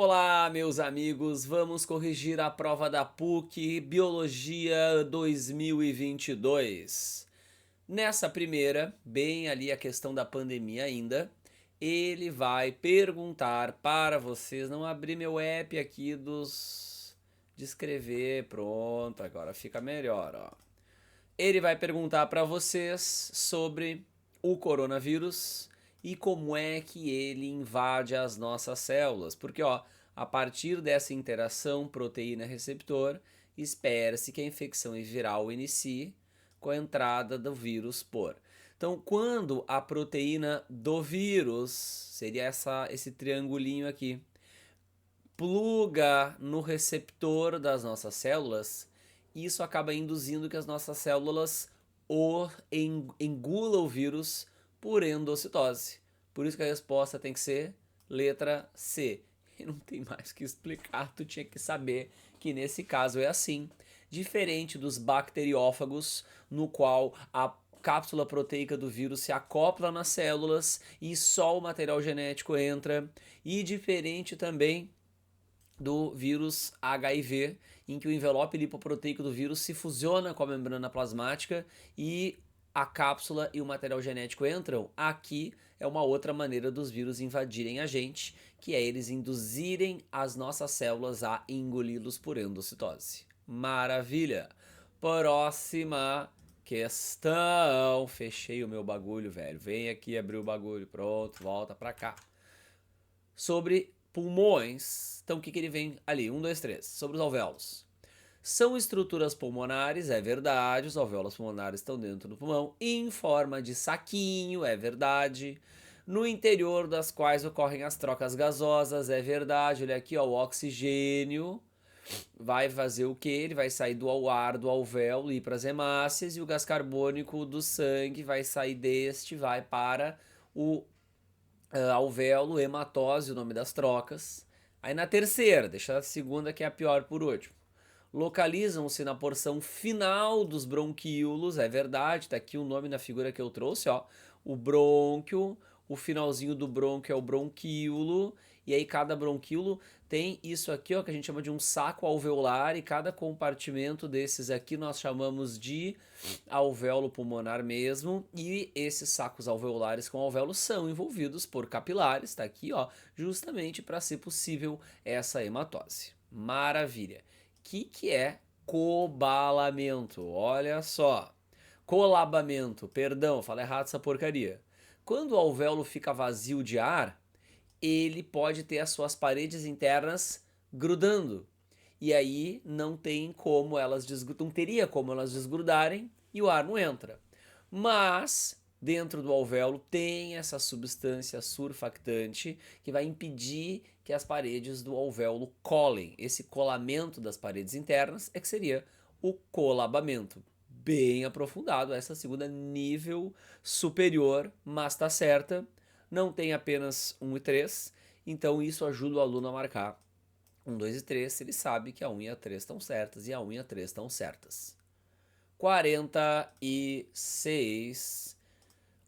Olá, meus amigos, vamos corrigir a prova da PUC Biologia 2022. Nessa primeira, bem ali a questão da pandemia ainda, ele vai perguntar para vocês, não abrir meu app aqui de escrever, pronto, agora fica melhor, ó. Ele vai perguntar para vocês sobre o coronavírus e como é que ele invade as nossas células. Porque, ó, a partir dessa interação proteína-receptor, espera-se que a infecção viral inicie com a entrada do vírus por. Então, quando a proteína do vírus, seria esse triangulinho aqui, pluga no receptor das nossas células, isso acaba induzindo que as nossas células engulam o vírus por endocitose. Por isso que a resposta tem que ser letra C. E não tem mais que explicar, tu tinha que saber que nesse caso é assim. Diferente dos bacteriófagos, no qual a cápsula proteica do vírus se acopla nas células e só o material genético entra. E diferente também do vírus HIV, em que o envelope lipoproteico do vírus se fusiona com a membrana plasmática e a cápsula e o material genético entram. Aqui é uma outra maneira dos vírus invadirem a gente, que é eles induzirem as nossas células a engoli-los por endocitose. Maravilha! Próxima questão. Fechei o meu bagulho, velho. Vem aqui abrir o bagulho. Pronto, volta pra cá. Sobre pulmões. Então o que ele vem ali? 1, 2, 3. Sobre os alvéolos. São estruturas pulmonares, é verdade, os alvéolos pulmonares estão dentro do pulmão, em forma de saquinho, é verdade. No interior das quais ocorrem as trocas gasosas, é verdade. Olha aqui, ó, o oxigênio vai fazer o que? Ele vai sair do ar do alvéolo e ir para as hemácias, e o gás carbônico do sangue vai sair vai para o alvéolo, hematose, o nome das trocas. Aí na terceira, deixa a segunda que é a pior por último. Localizam-se na porção final dos bronquíolos, é verdade, tá aqui o nome na figura que eu trouxe, ó. O brônquio, o finalzinho do brônquio é o bronquíolo, e aí cada bronquíolo tem isso aqui, ó, que a gente chama de um saco alveolar, e cada compartimento desses aqui nós chamamos de alvéolo pulmonar mesmo, e esses sacos alveolares com alvéolos são envolvidos por capilares, tá aqui, ó, justamente para ser possível essa hematose. Maravilha. Que é cobalamento? Olha só. Colabamento, perdão, falei errado essa porcaria. Quando o alvéolo fica vazio de ar, ele pode ter as suas paredes internas grudando. E aí não tem como não teria como elas desgrudarem e o ar não entra. Mas dentro do alvéolo tem essa substância surfactante que vai impedir que as paredes do alvéolo colem. Esse colamento das paredes internas é que seria o colabamento. Bem aprofundado, essa segunda nível superior, mas tá certa. Não tem apenas 1 e 3, então isso ajuda o aluno a marcar 1, 2 e 3, se ele sabe que a 1 e a 3 estão certas e a 1 e a 3 estão certas. 46.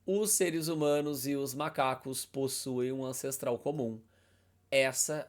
Os seres humanos e os macacos possuem um ancestral comum. Essa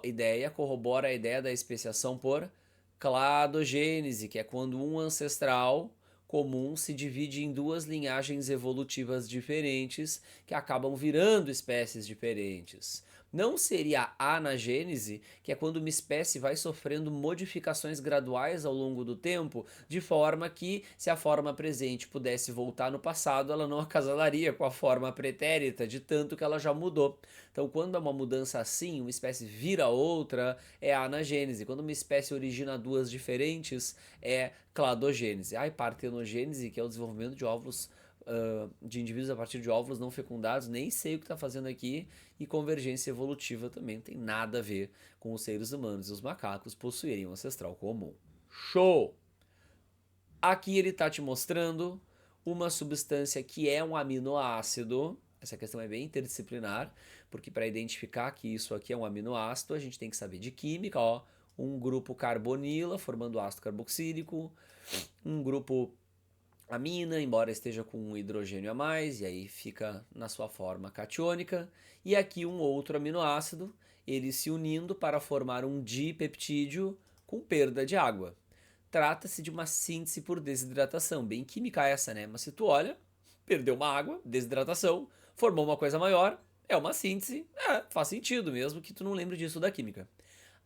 ideia corrobora a ideia da especiação por cladogênese, que é quando um ancestral comum se divide em duas linhagens evolutivas diferentes que acabam virando espécies diferentes. Não seria a anagênese, que é quando uma espécie vai sofrendo modificações graduais ao longo do tempo, de forma que, se a forma presente pudesse voltar no passado, ela não acasalaria com a forma pretérita, de tanto que ela já mudou. Então, quando é uma mudança assim, uma espécie vira outra, é a anagênese. Quando uma espécie origina duas diferentes, é cladogênese. E partenogênese, que é o desenvolvimento de óvulos de indivíduos a partir de óvulos não fecundados, nem sei o que está fazendo aqui, e convergência evolutiva também não tem nada a ver com os seres humanos e os macacos possuírem um ancestral comum. Show! Aqui ele está te mostrando uma substância que é um aminoácido. Essa questão é bem interdisciplinar, porque para identificar que isso aqui é um aminoácido, a gente tem que saber de química, ó. Um grupo carbonila, formando ácido carboxílico, um grupo amina, embora esteja com um hidrogênio a mais, e aí fica na sua forma catiônica, e aqui um outro aminoácido, eles se unindo para formar um dipeptídeo com perda de água. Trata-se de uma síntese por desidratação, bem química essa, né? Mas se tu olha, perdeu uma água, desidratação, formou uma coisa maior, é uma síntese, faz sentido mesmo que tu não lembre disso da química.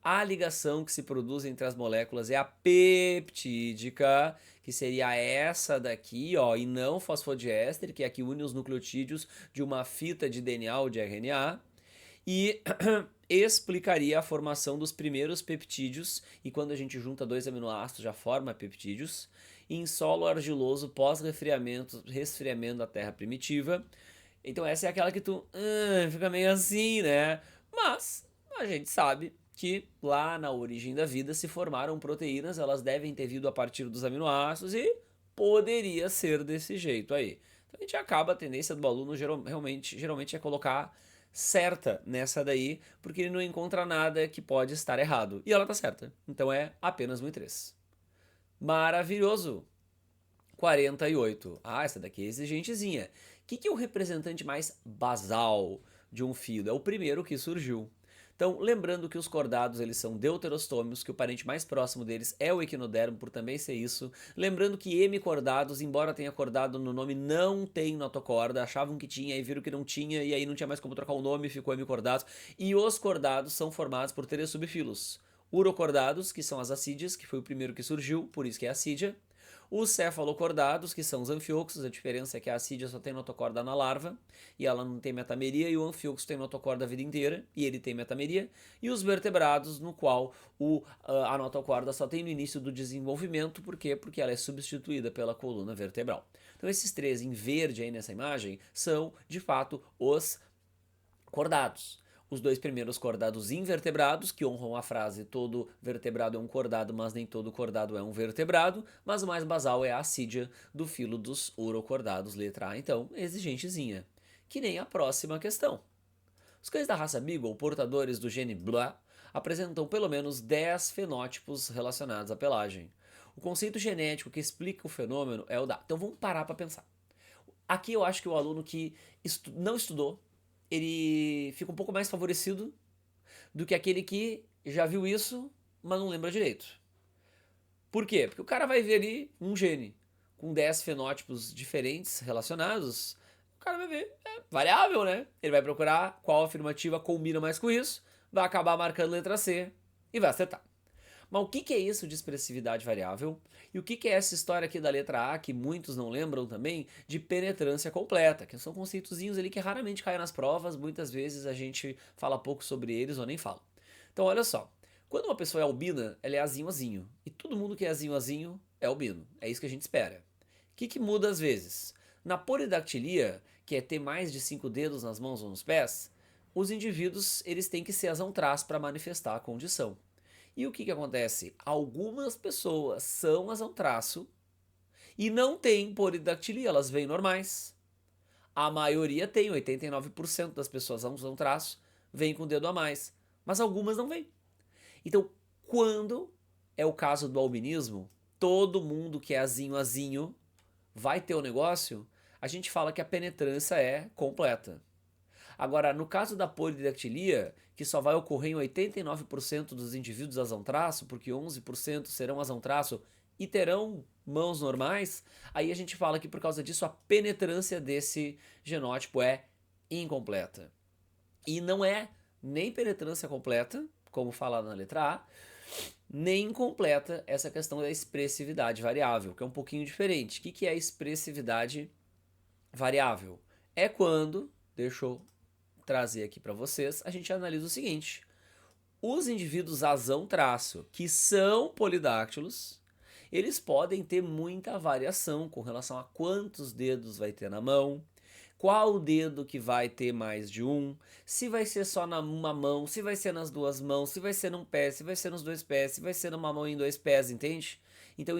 A ligação que se produz entre as moléculas é a peptídica, que seria essa daqui, ó, e não fosfodiéster, que é a que une os nucleotídeos de uma fita de DNA ou de RNA, e explicaria a formação dos primeiros peptídeos, e quando a gente junta dois aminoácidos já forma peptídeos, em solo argiloso pós-resfriamento da terra primitiva. Então essa é aquela que tu fica meio assim, né? Mas a gente sabe que lá na origem da vida se formaram proteínas, elas devem ter vindo a partir dos aminoácidos e poderia ser desse jeito aí. Então a gente acaba, a tendência do aluno geralmente é colocar certa nessa daí, porque ele não encontra nada que pode estar errado. E ela tá certa. Então é apenas 1 e 3. Maravilhoso! 48. Ah, essa daqui é exigentezinha. O que é o representante mais basal de um fio? É o primeiro que surgiu. Então, lembrando que os cordados eles são deuterostômios, que o parente mais próximo deles é o equinodermo, por também ser isso. Lembrando que hemicordados, embora tenha cordado no nome, não tem notocorda. Achavam que tinha e viram que não tinha, e aí não tinha mais como trocar o nome, ficou hemicordados. E os cordados são formados por 3 subfilos. Urocordados, que são as acídeas, que foi o primeiro que surgiu, por isso que é acídea. Os cefalocordados, que são os anfioxos, a diferença é que a acídea só tem notocorda na larva, e ela não tem metameria, e o anfioxo tem notocorda a vida inteira, e ele tem metameria. E os vertebrados, no qual a notocorda só tem no início do desenvolvimento, por quê? Porque ela é substituída pela coluna vertebral. Então esses 3 em verde aí nessa imagem são, de fato, os cordados. Os 2 primeiros cordados invertebrados, que honram a frase todo vertebrado é um cordado, mas nem todo cordado é um vertebrado, mas o mais basal é a acídea do filo dos urocordados, letra A, então, exigentezinha. Que nem a próxima questão. Os cães da raça Beagle, portadores do gene BLA, apresentam pelo menos 10 fenótipos relacionados à pelagem. O conceito genético que explica o fenômeno é o da... Então vamos parar para pensar. Aqui eu acho que o aluno que não estudou, ele fica um pouco mais favorecido do que aquele que já viu isso, mas não lembra direito. Por quê? Porque o cara vai ver ali um gene com 10 fenótipos diferentes relacionados, o cara vai ver, é variável, né? Ele vai procurar qual afirmativa combina mais com isso, vai acabar marcando letra C e vai acertar. Mas o que é isso de expressividade variável? E o que é essa história aqui da letra A, que muitos não lembram também, de penetrância completa? Que são conceitozinhos ali que raramente caem nas provas, muitas vezes a gente fala pouco sobre eles ou nem fala. Então olha só, quando uma pessoa é albina, ela é azinho. E todo mundo que é azinho é albino. É isso que a gente espera. O que muda às vezes? Na polidactilia, que é ter mais de 5 dedos nas mãos ou nos pés, os indivíduos eles têm que ser azão-traço para manifestar a condição. E o que acontece? Algumas pessoas são azão-traço e não têm polidactilia, elas vêm normais. A maioria tem, 89% das pessoas azão-traço vêm com o dedo a mais, mas algumas não vêm. Então, quando é o caso do albinismo, todo mundo que é azinho vai ter o negócio, a gente fala que a penetrância é completa. Agora, no caso da polidactilia, que só vai ocorrer em 89% dos indivíduos azão-traço, porque 11% serão azão-traço e terão mãos normais, aí a gente fala que por causa disso a penetrância desse genótipo é incompleta. E não é nem penetrância completa, como falado na letra A, nem incompleta essa questão da expressividade variável, que é um pouquinho diferente. O que é a expressividade variável? É quando, deixa eu trazer aqui para vocês, a gente analisa o seguinte: os indivíduos azão-traço, que são polidáctilos, eles podem ter muita variação com relação a quantos dedos vai ter na mão, qual dedo que vai ter mais de um, se vai ser só numa mão, se vai ser nas 2 mãos, se vai ser num pé, se vai ser nos 2 pés, se vai ser numa mão e em 2 pés, entende? Então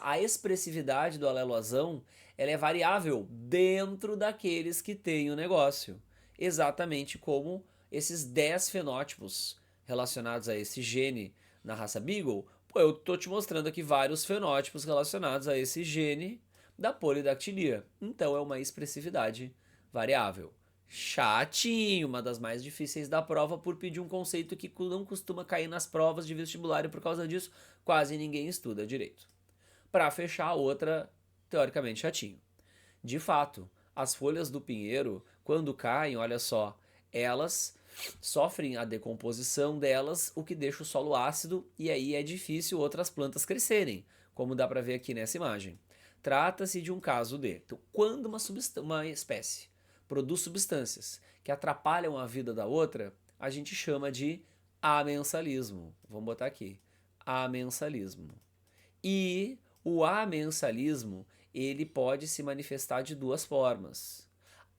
a expressividade do alelo azão, ela é variável dentro daqueles que têm o negócio. Exatamente como esses 10 fenótipos relacionados a esse gene na raça Beagle, eu tô te mostrando aqui vários fenótipos relacionados a esse gene da polidactilia. Então é uma expressividade variável. Chatinho, uma das mais difíceis da prova por pedir um conceito que não costuma cair nas provas de vestibular e por causa disso quase ninguém estuda direito. Para fechar, outra teoricamente chatinho. De fato, as folhas do pinheiro, quando caem, olha só, elas sofrem a decomposição delas, o que deixa o solo ácido e aí é difícil outras plantas crescerem, como dá para ver aqui nessa imagem. Trata-se de um caso de, então, quando uma espécie produz substâncias que atrapalham a vida da outra, a gente chama de amensalismo. Vamos botar aqui, amensalismo. E o amensalismo, ele pode se manifestar de duas formas.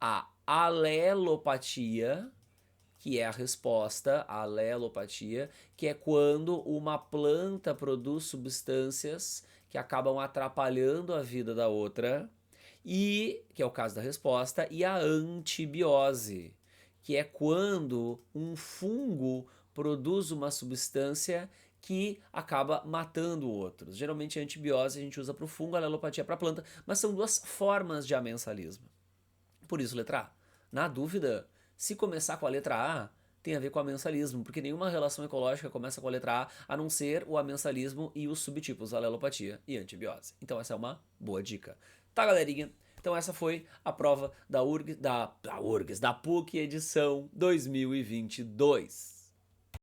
A alelopatia, que é a resposta à alelopatia, que é quando uma planta produz substâncias que acabam atrapalhando a vida da outra, e que é o caso da resposta, e a antibiose, que é quando um fungo produz uma substância que acaba matando outros. Geralmente a antibiose a gente usa para o fungo, a alelopatia para a planta, mas são duas formas de amensalismo. Por isso, letra A. Na dúvida, se começar com a letra A, tem a ver com amensalismo, porque nenhuma relação ecológica começa com a letra A não ser o amensalismo e os subtipos, alelopatia e antibiose. Então essa é uma boa dica. Tá, galerinha? Então essa foi a prova da PUC edição 2022.